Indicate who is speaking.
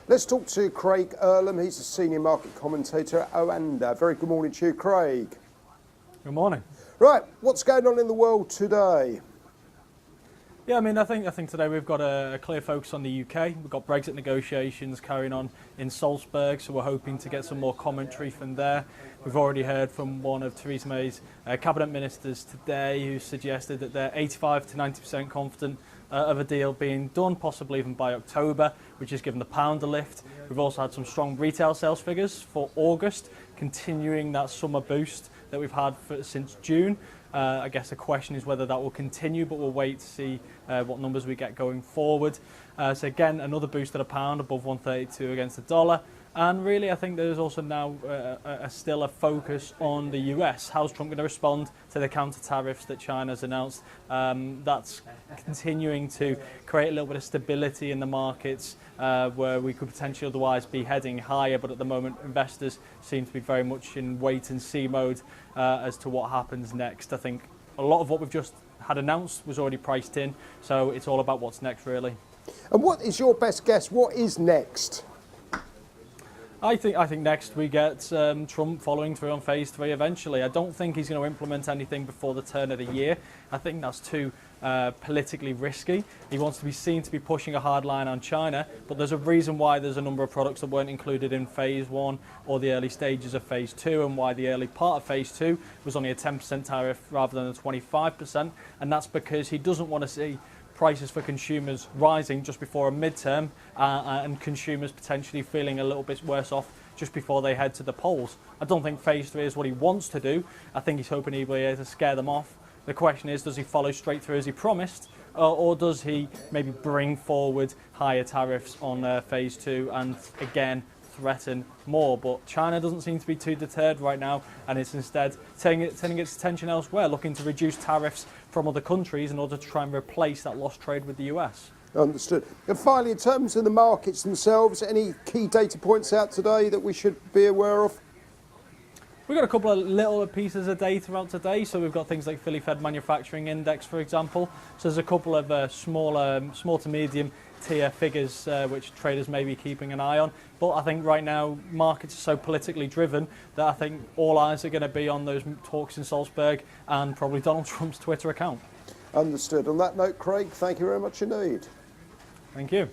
Speaker 1: Let's talk to Craig Erlam. He's a senior market commentator at OANDA. Very good morning to you, Craig.
Speaker 2: Good morning.
Speaker 1: Right, what's going on in the world today?
Speaker 2: Yeah, I think today we've got a clear focus on the UK. We've got Brexit negotiations carrying on in Salzburg, so we're hoping to get some more commentary from there. We've already heard from one of Theresa May's cabinet ministers today who suggested that they're 85 to 90% confident of a deal being done, possibly even by October, which has given the pound a lift. We've also had some strong retail sales figures for August, continuing that summer boost that we've had since June. I guess the question is whether that will continue, but we'll wait to see what numbers we get going forward. So again, another boost of the pound above 132 against the dollar. And really, I think there's also now still a focus on the US. How's Trump going to respond to the counter tariffs that China's announced? That's continuing to create a little bit of stability in the markets where we could potentially otherwise be heading higher. But at the moment, investors seem to be very much in wait and see mode as to what happens next. I think a lot of what we've just had announced was already priced in. So it's all about what's next, really.
Speaker 1: And what is your best guess? What is next?
Speaker 2: I think next we get Trump following through on phase 3 eventually. I don't think he's going to implement anything before the turn of the year. I think that's too politically risky. He wants to be seen to be pushing a hard line on China, but there's a reason why there's a number of products that weren't included in phase 1 or the early stages of phase 2, and why the early part of phase 2 was only a 10% tariff rather than a 25%, and that's because he doesn't want to see prices for consumers rising just before a midterm and consumers potentially feeling a little bit worse off just before they head to the polls. I don't think phase 3 is what he wants to do. I think he's hoping he'll be able to scare them off. The question is, does he follow straight through as he promised, or does he maybe bring forward higher tariffs on phase 2 and again threaten more? But China doesn't seem to be too deterred right now, and it's instead turning its attention elsewhere, looking to reduce tariffs from other countries in order to try and replace that lost trade with the US.
Speaker 1: Understood. And finally, in terms of the markets themselves, any key data points out today that we should be aware of?
Speaker 2: We've got a couple of little pieces of data out today. So we've got things like Philly Fed Manufacturing Index, for example. So there's a couple of small to medium tier figures which traders may be keeping an eye on. But I think right now markets are so politically driven that I think all eyes are going to be on those talks in Salzburg and probably Donald Trump's Twitter account.
Speaker 1: Understood. On that note, Craig, thank you very much indeed.
Speaker 2: Thank you.